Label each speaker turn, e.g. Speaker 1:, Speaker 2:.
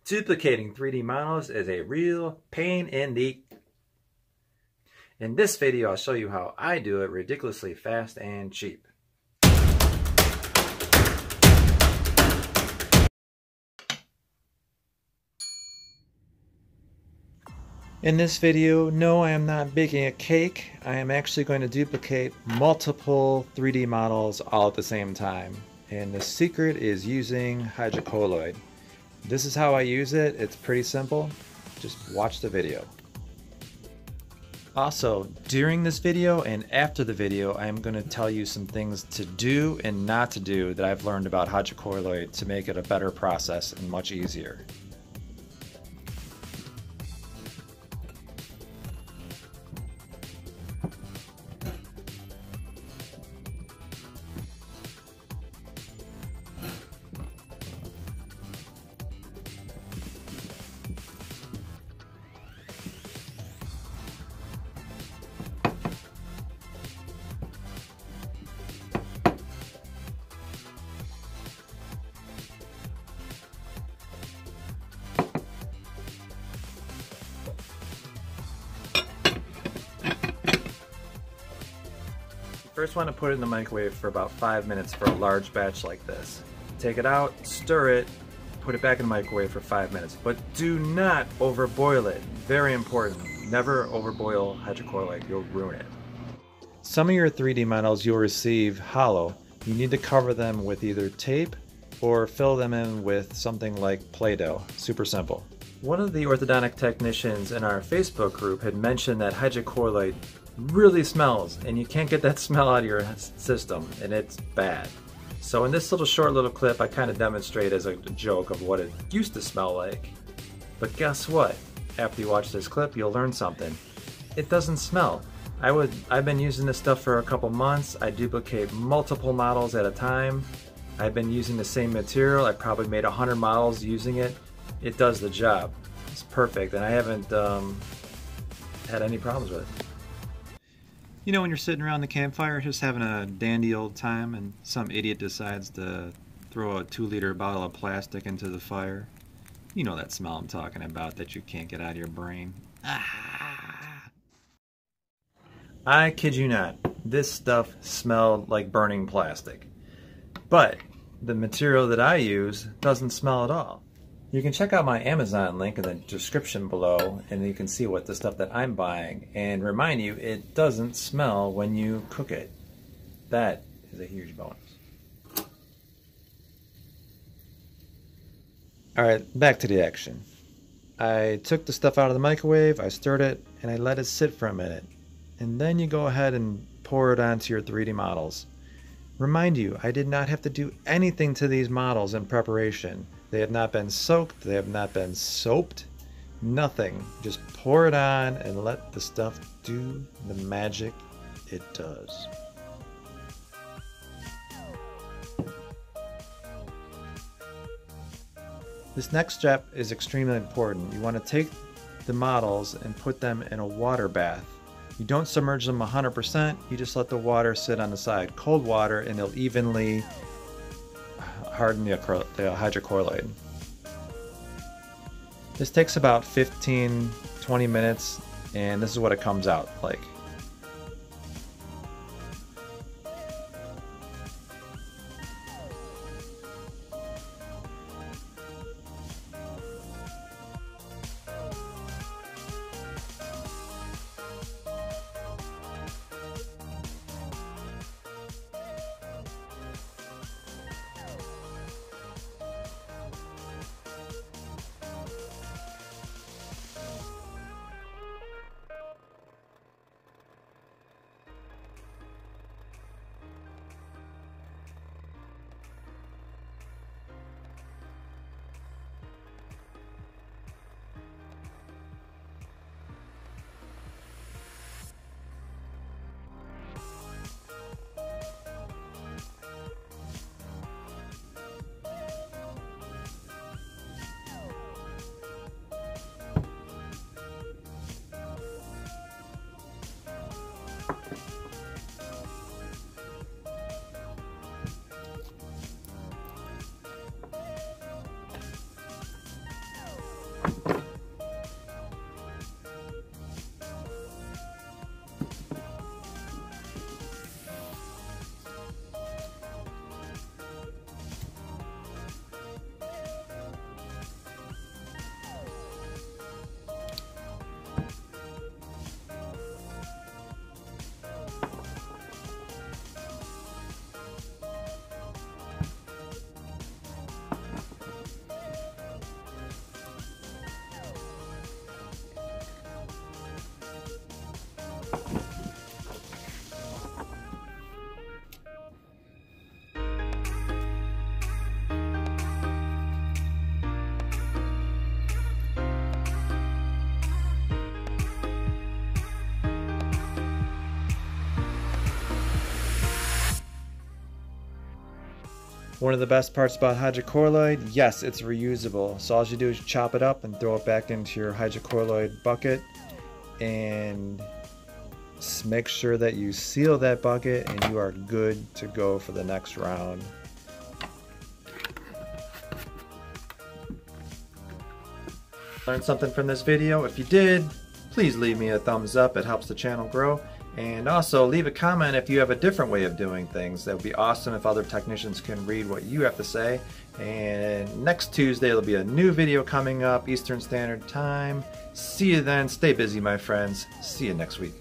Speaker 1: Duplicating 3D models is a real pain in the... In this video, I'll show you how I do it ridiculously fast and cheap. In this video, no, I am not baking a cake. I am actually going to duplicate multiple 3D models all at the same time. And the secret is using Hydrocolloid. This is how I use it. It's pretty simple. Just watch the video. Also, during this video and after the video, I am going to tell you some things to do and not to do that I've learned about Hydrocolloid to make it a better process and much easier. First, want to put it in the microwave for about 5 minutes for a large batch like this. Take it out, stir it, put it back in the microwave for 5 minutes. But do not overboil it. Very important. Never overboil Hydrocolloid. You'll ruin it. Some of your 3D models you'll receive hollow. You need to cover them with either tape or fill them in with something like Play-Doh. Super simple. One of the orthodontic technicians in our Facebook group had mentioned that Hydrocolloid really smells, and you can't get that smell out of your system, and it's bad. So in this short little clip, I kind of demonstrate as a joke of what it used to smell like. But guess what? After you watch this clip, you'll learn something. It doesn't smell. I've been using this stuff for a couple months. I duplicate multiple models at a time. I've been using the same material. I probably made 100 models using it. It does the job. It's perfect, and I haven't had any problems with it. You know, when you're sitting around the campfire just having a dandy old time and some idiot decides to throw a 2-liter bottle of plastic into the fire? You know that smell I'm talking about that you can't get out of your brain. Ah. I kid you not, this stuff smelled like burning plastic. But the material that I use doesn't smell at all. You can check out my Amazon link in the description below, and you can see what the stuff that I'm buying. And remind you, it doesn't smell when you cook it. That is a huge bonus. Alright, back to the action. I took the stuff out of the microwave, I stirred it, and I let it sit for a minute. And then you go ahead and pour it onto your 3D models. Remind you, I did not have to do anything to these models in preparation. They have not been soaked, they have not been soaped, nothing. Just pour it on and let the stuff do the magic it does. This next step is extremely important. You want to take the models and put them in a water bath. You don't submerge them 100%, you just let the water sit on the side. Cold water, and it'll evenly harden the Hydrocolloid. This takes about 15-20 minutes, and this is what it comes out like. One of the best parts about hydrocolloid, yes, it's reusable. So all you do is chop it up and throw it back into your hydrocolloid bucket, and make sure that you seal that bucket and you are good to go for the next round. Learned something from this video? If you did, please leave me a thumbs up. It helps the channel grow. And also leave a comment if you have a different way of doing things. That would be awesome if other technicians can read what you have to say. And next Tuesday there'll be a new video coming up, Eastern Standard Time. See you then. Stay busy, my friends. See you next week.